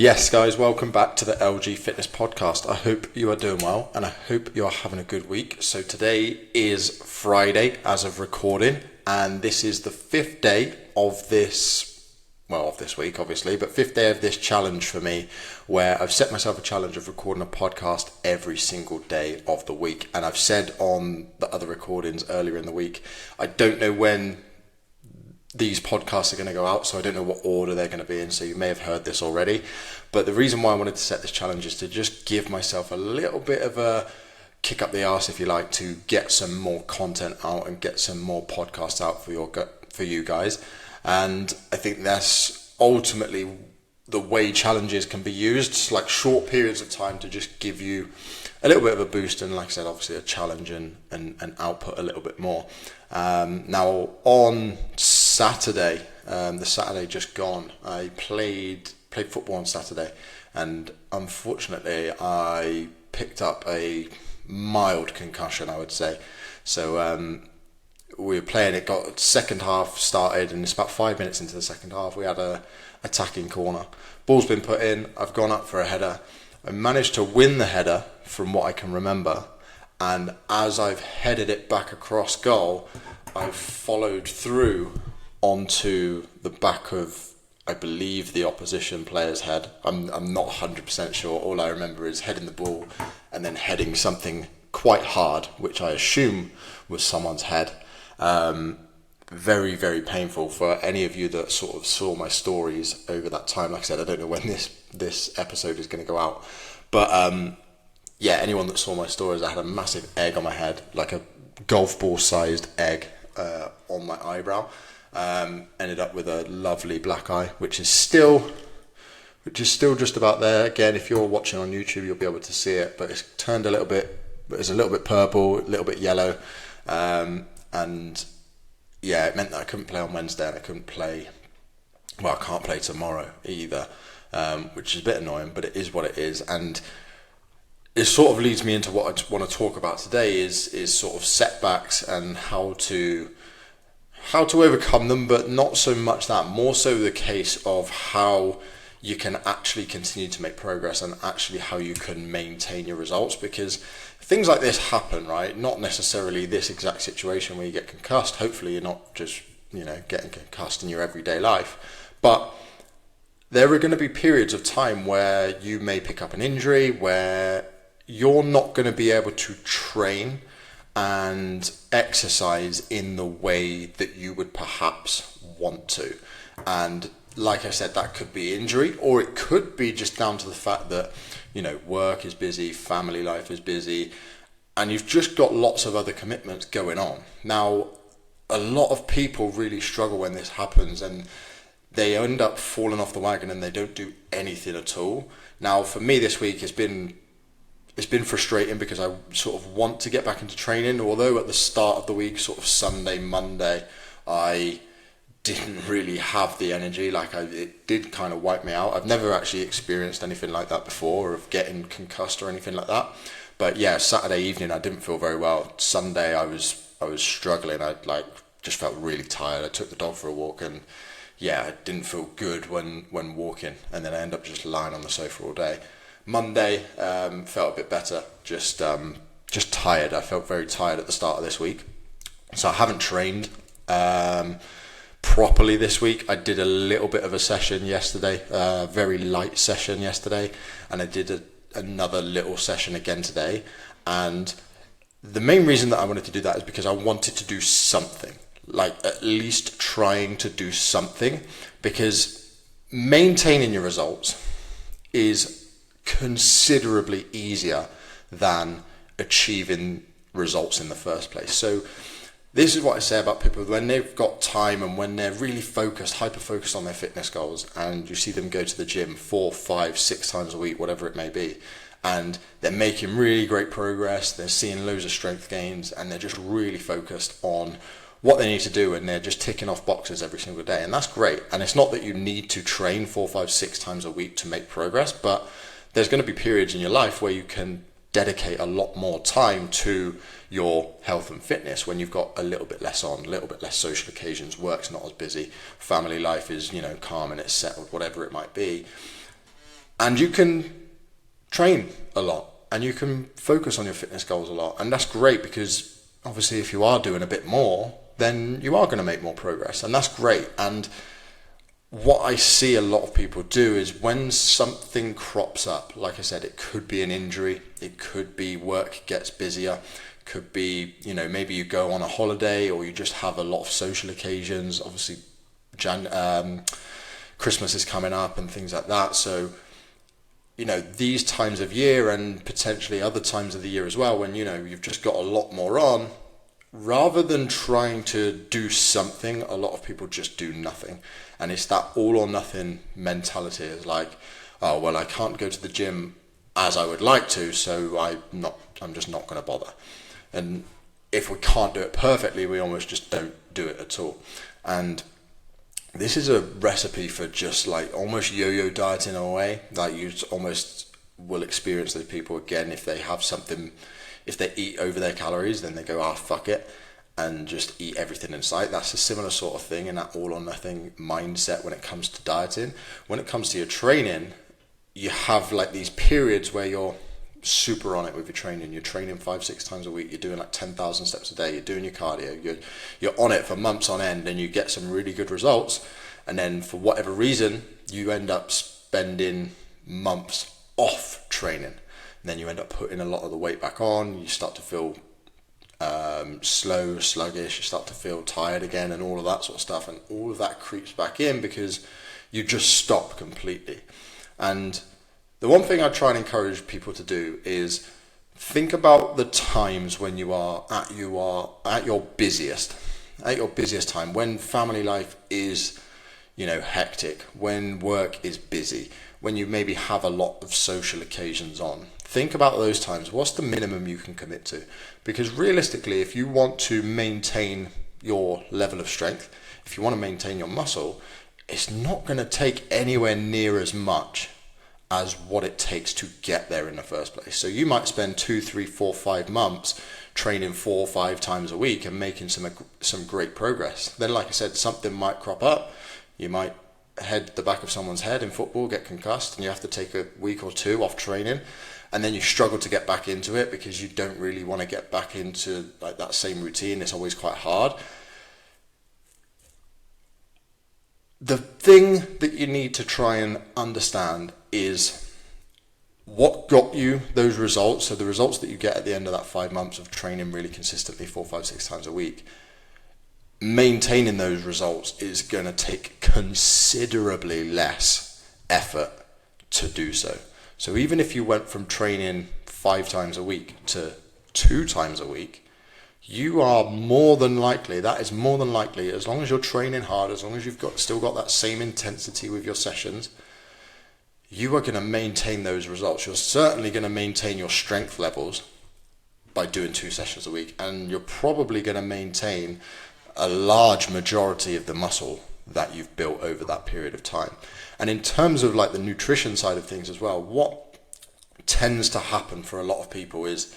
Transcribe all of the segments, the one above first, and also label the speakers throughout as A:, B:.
A: Yes, guys, welcome back to the LG Fitness Podcast. I hope you are doing well and I hope you are having a good week. So today is Friday as of recording, and this is the fifth day of this week, obviously, but fifth day of this challenge for me, where I've set myself a challenge of recording a podcast every single day of the week. And I've said on the other recordings earlier in the week, I don't know when these podcasts are going to go out, so I don't know what order they're going to be in, so you may have heard this already. But the reason why I wanted to set this challenge is to just give myself a little bit of a kick up the arse, if you like, to get some more content out and get some more podcasts out for you guys. And I think that's ultimately the way challenges can be used, like short periods of time to just give you a little bit of a boost, and like I said, obviously a challenge and output a little bit more. Now on Saturday, the Saturday just gone, I played football on Saturday, and unfortunately I picked up a mild concussion, I would say. So we were playing, it got second half started, and it's about 5 minutes into the second half. We had a attacking corner. Ball's been put in, I've gone up for a header. I managed to win the header from what I can remember, and as I've headed it back across goal, I've followed through onto the back of, I believe, the opposition player's head. I'm not 100% sure. All I remember is heading the ball and then heading something quite hard, which I assume was someone's head. Very, very painful for any of you that sort of saw my stories over that time. Like I said, I don't know when this episode is going to go out, but anyone that saw my stories, I had a massive egg on my head, like a golf ball sized egg on my eyebrow. Ended up with a lovely black eye, which is still just about there. Again, if you're watching on YouTube, you'll be able to see it, but it's turned a little bit, it's a little bit purple, a little bit yellow, and yeah, it meant that I couldn't play on Wednesday, and I can't play tomorrow either, which is a bit annoying, but it is what it is. And it sort of leads me into what I want to talk about today is sort of setbacks and how to overcome them, but not so much that, more so the case of how you can actually continue to make progress and actually how you can maintain your results, because things like this happen, right? Not necessarily this exact situation where you get concussed. Hopefully you're not just, getting concussed in your everyday life, but there are going to be periods of time where you may pick up an injury, where you're not going to be able to train and exercise in the way that you would perhaps want to. And like I said, that could be injury, or it could be just down to the fact that, work is busy, family life is busy, and you've just got lots of other commitments going on. Now, a lot of people really struggle when this happens, and they end up falling off the wagon and they don't do anything at all. Now, for me this week it's been frustrating because I sort of want to get back into training, although at the start of the week, sort of Sunday, Monday, I didn't really have the energy. It did kind of wipe me out. I've never actually experienced anything like that before, of getting concussed or anything like that. But yeah, Saturday evening I didn't feel very well. Sunday I was struggling. I just felt really tired. I took the dog for a walk, and yeah, I didn't feel good when walking, and then I ended up just lying on the sofa all day. Monday felt a bit better, just tired. I felt very tired at the start of this week, so I haven't trained properly this week. I did a little bit of a session yesterday, a very light session yesterday, and I did another little session again today. And the main reason that I wanted to do that is because I wanted to do something, like at least trying to do something, because maintaining your results is considerably easier than achieving results in the first place. So this is what I say about people when they've got time and when they're really focused, hyper-focused on their fitness goals, and you see them go to the gym 4, 5, 6 times a week, whatever it may be, and they're making really great progress, they're seeing loads of strength gains, and they're just really focused on what they need to do, and they're just ticking off boxes every single day, and that's great. And it's not that you need to train 4, 5, 6 times a week to make progress, but there's going to be periods in your life where you can dedicate a lot more time to your health and fitness when you've got a little bit less on, a little bit less social occasions, work's not as busy, family life is, calm and it's settled, whatever it might be. And you can train a lot and you can focus on your fitness goals a lot. And that's great because obviously if you are doing a bit more, then you are going to make more progress. And that's great. And what I see a lot of people do is when something crops up, like I said, it could be an injury, it could be work gets busier, could be, maybe you go on a holiday or you just have a lot of social occasions. Obviously, Christmas is coming up and things like that. So, these times of year and potentially other times of the year as well, when, you've just got a lot more on, rather than trying to do something, a lot of people just do nothing. And it's that all or nothing mentality. It's like, oh, well, I can't go to the gym as I would like to, so I'm just not going to bother. And if we can't do it perfectly, we almost just don't do it at all. And this is a recipe for just like almost yo-yo dieting in a way. Like you almost will experience those people again if they have something. If they eat over their calories, then they go, fuck it, and just eat everything in sight. That's a similar sort of thing in that all or nothing mindset when it comes to dieting. When it comes to your training, you have like these periods where you're super on it with your training. You're training 5-6 times a week. You're doing like 10,000 steps a day. You're doing your cardio. You're on it for months on end, and you get some really good results. And then for whatever reason, you end up spending months off training. And then you end up putting a lot of the weight back on. You start to feel slow, sluggish. You start to feel tired again and all of that sort of stuff. And all of that creeps back in because you just stop completely. And the one thing I try and encourage people to do is think about the times when you are at your busiest time, when family life is, hectic, when work is busy, when you maybe have a lot of social occasions on. Think about those times. What's the minimum you can commit to? Because realistically, if you want to maintain your level of strength, if you want to maintain your muscle, it's not going to take anywhere near as much as what it takes to get there in the first place. So you might spend 2, 3, 4, 5 months training 4 or 5 times a week and making some great progress. Then, like I said, something might crop up. You might head the back of someone's head in football, get concussed, and you have to take a week or 2 off training. And then you struggle to get back into it because you don't really want to get back into like that same routine. It's always quite hard. The thing that you need to try and understand is what got you those results. So the results that you get at the end of that 5 months of training really consistently 4, 5, 6 times a week, maintaining those results is going to take considerably less effort to do so. So even if you went from training 5 times a week to 2 times a week, you are more than likely, as long as you're training hard, as long as you've still got that same intensity with your sessions, you are going to maintain those results. You're certainly going to maintain your strength levels by doing 2 sessions a week, and you're probably going to maintain a large majority of the muscle that you've built over that period of time. And in terms of like the nutrition side of things as well, what tends to happen for a lot of people is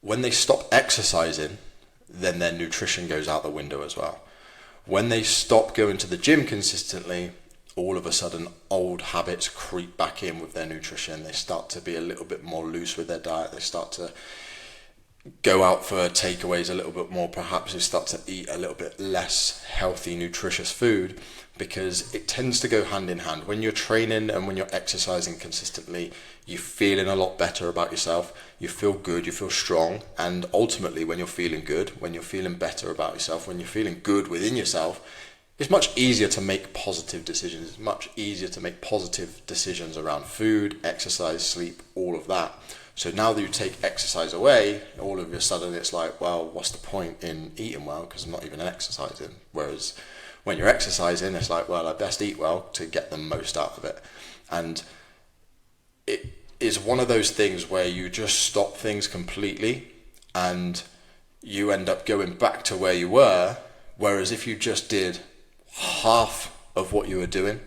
A: when they stop exercising, then their nutrition goes out the window as well. When they stop going to the gym consistently, all of a sudden old habits creep back in with their nutrition. They start to be a little bit more loose with their diet. They start to go out for takeaways a little bit more. Perhaps they start to eat a little bit less healthy, nutritious food, because it tends to go hand in hand. When you're training and when you're exercising consistently, you're feeling a lot better about yourself. You feel good, you feel strong. And ultimately, when you're feeling good, when you're feeling better about yourself, when you're feeling good within yourself, it's much easier to make positive decisions. It's much easier to make positive decisions around food, exercise, sleep, all of that. So now that you take exercise away, all of a sudden it's like, well, what's the point in eating well because I'm not even exercising? Whereas when you're exercising, it's like, well, I best eat well to get the most out of it. And it is one of those things where you just stop things completely and you end up going back to where you were. Whereas if you just did half of what you were doing,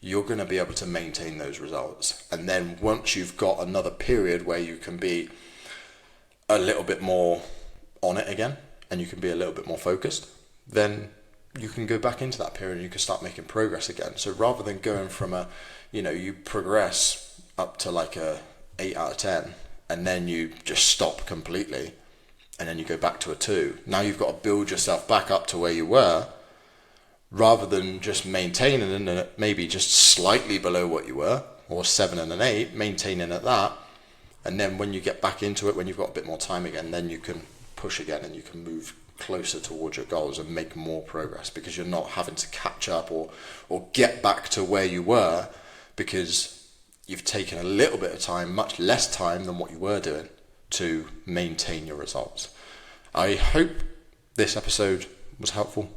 A: you're going to be able to maintain those results. And then once you've got another period where you can be a little bit more on it again and you can be a little bit more focused, then you can go back into that period and you can start making progress again. So rather than going from you progress up to like a 8 out of 10 and then you just stop completely and then you go back to a 2. Now you've got to build yourself back up to where you were, rather than just maintaining and maybe just slightly below what you were, or 7 and an 8, maintaining at that. And then when you get back into it, when you've got a bit more time again, then you can push again and you can move closer towards your goals and make more progress, because you're not having to catch up or get back to where you were, because you've taken a little bit of time, much less time than what you were doing, to maintain your results. I hope this episode was helpful.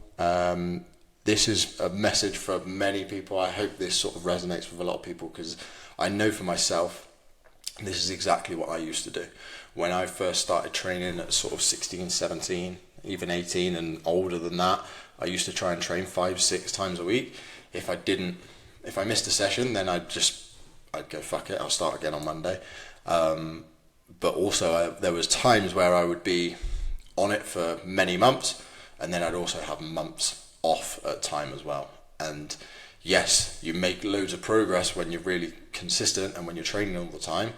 A: This is a message for many people. I hope this sort of resonates with a lot of people, because I know for myself, this is exactly what I used to do. When I first started training at sort of 16, 17, even 18 and older than that, I used to try and train 5-6 times a week. If I missed a session, then I'd go, fuck it, I'll start again on Monday. But also there was times where I would be on it for many months, and then I'd also have months off at time as well. And yes, you make loads of progress when you're really consistent and when you're training all the time,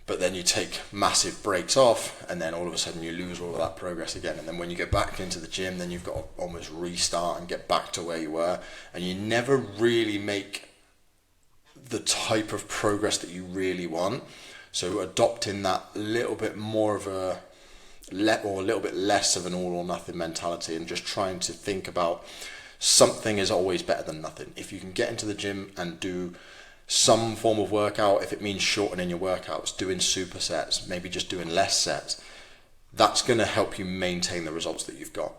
A: but then you take massive breaks off and then all of a sudden you lose all of that progress again. And then when you get back into the gym, then you've got to almost restart and get back to where you were, and you never really make the type of progress that you really want. So adopting that little bit more of a little bit less of an all or nothing mentality, and just trying to think about something is always better than nothing. If you can get into the gym and do some form of workout, if it means shortening your workouts, doing supersets, maybe just doing less sets, that's going to help you maintain the results that you've got.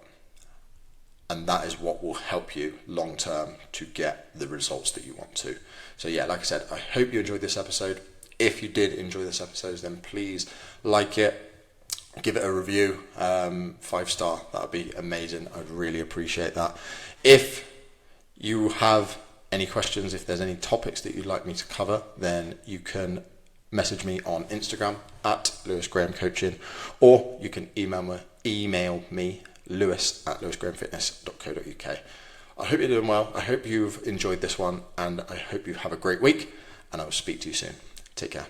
A: And that is what will help you long term to get the results that you want to. So yeah, like I said, I hope you enjoyed this episode. If you did enjoy this episode, then please like it, give it a review, 5-star, that would be amazing. I'd really appreciate that. If you have any questions, if there's any topics that you'd like me to cover, then you can message me on Instagram at Lewis Graham Coaching, or you can email me lewis@lewisgrahamfitness.co.uk. I hope you're doing well. I hope you've enjoyed this one, and I hope you have a great week, and I will speak to you soon. Take care.